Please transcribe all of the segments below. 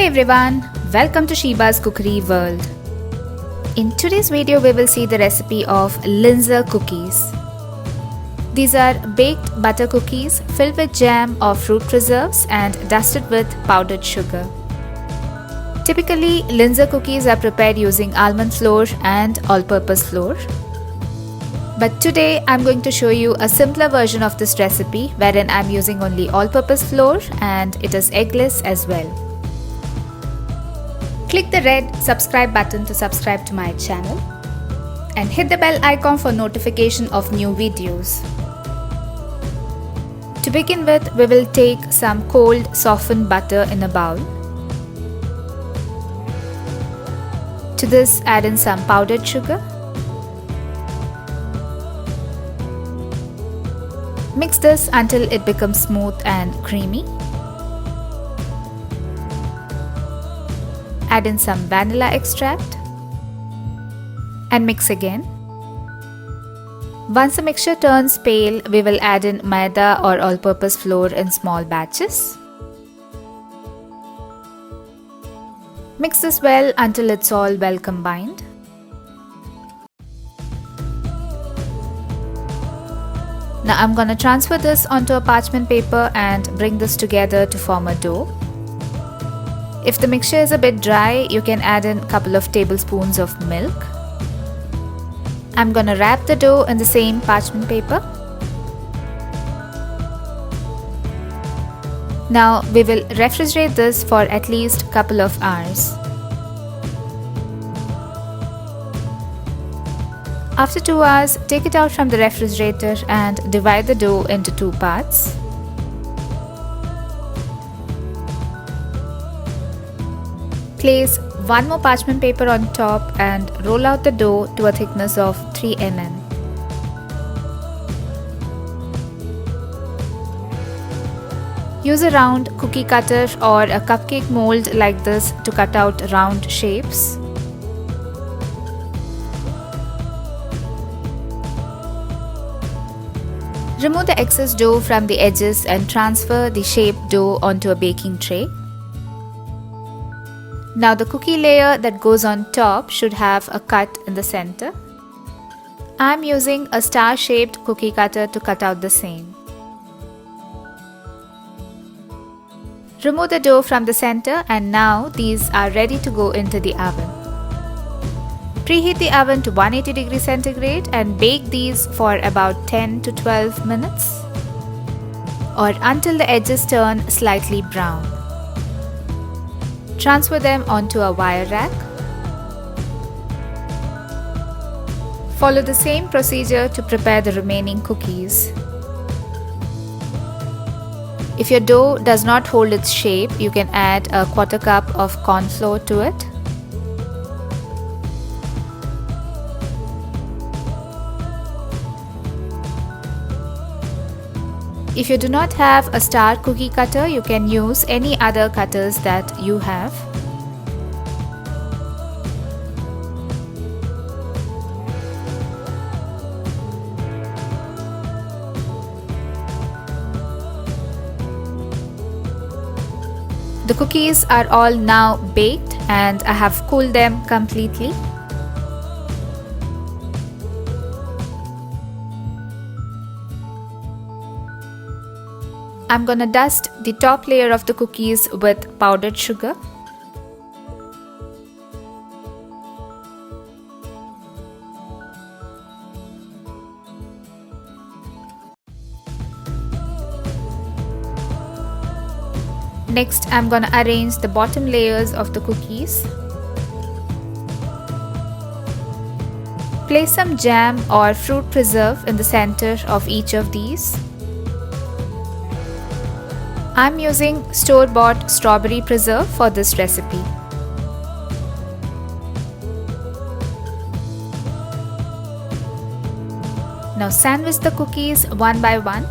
Hey everyone, welcome to Sheeba's Cookery World. In today's video we will see the recipe of Linzer cookies. These are baked butter cookies filled with jam or fruit preserves and dusted with powdered sugar. Typically, Linzer cookies are prepared using almond flour and all-purpose flour. But today I'm going to show you a simpler version of this recipe wherein I'm using only all-purpose flour and it is eggless as well. Click the red subscribe button to subscribe to my channel and hit the bell icon for notification of new videos. To begin with, we will take some cold softened butter in a bowl. To this, add in some powdered sugar. Mix this until it becomes smooth and creamy. Add in some vanilla extract and mix again. Once the mixture turns pale, we will add in Maida or all-purpose flour in small batches. Mix this well until it's all well combined. Now I'm gonna transfer this onto a parchment paper and bring this together to form a dough. If the mixture is a bit dry, you can add in a couple of tablespoons of milk. I'm gonna wrap the dough in the same parchment paper. Now we will refrigerate this for at least a couple of hours. After 2 hours, take it out from the refrigerator and divide the dough into 2 parts. Place 1 more parchment paper on top and roll out the dough to a thickness of 3 mm. Use a round cookie cutter or a cupcake mold like this to cut out round shapes. Remove the excess dough from the edges and transfer the shaped dough onto a baking tray. Now the cookie layer that goes on top should have a cut in the center. I am using a star-shaped cookie cutter to cut out the same. Remove the dough from the center and now these are ready to go into the oven. Preheat the oven to 180 degrees centigrade and bake these for about 10 to 12 minutes or until the edges turn slightly brown. Transfer them onto a wire rack. Follow the same procedure to prepare the remaining cookies. If your dough does not hold its shape, you can add a 1/4 cup of cornflour to it. If you do not have a star cookie cutter, you can use any other cutters that you have. The cookies are all now baked and I have cooled them completely. I'm gonna dust the top layer of the cookies with powdered sugar. Next, I'm gonna arrange the bottom layers of the cookies. Place some jam or fruit preserve in the center of each of these. I'm using store-bought strawberry preserve for this recipe. Now sandwich the cookies one by one.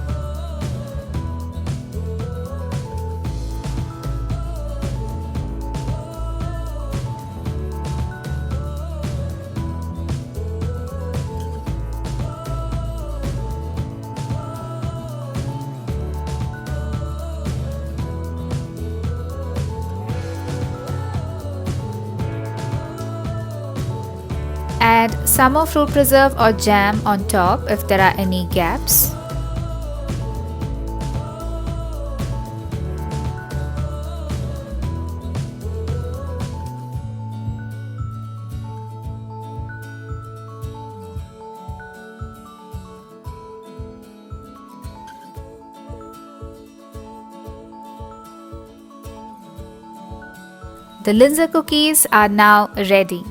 Add some more fruit preserve or jam on top if there are any gaps. The Linzer cookies are now ready.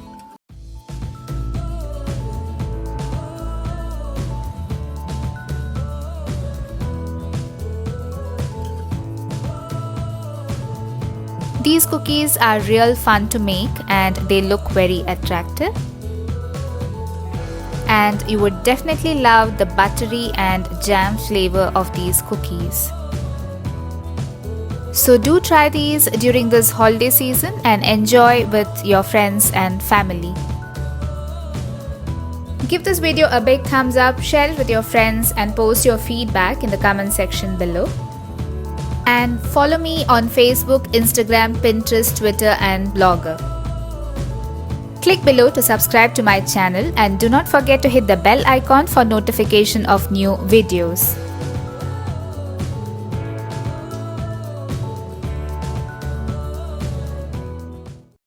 These cookies are real fun to make and they look very attractive. And you would definitely love the buttery and jam flavor of these cookies. So do try these during this holiday season and enjoy with your friends and family. Give this video a big thumbs up, share it with your friends and post your feedback in the comment section below. And follow me on Facebook, Instagram, Pinterest, Twitter and Blogger. Click below to subscribe to my channel and do not forget to hit the bell icon for notification of new videos.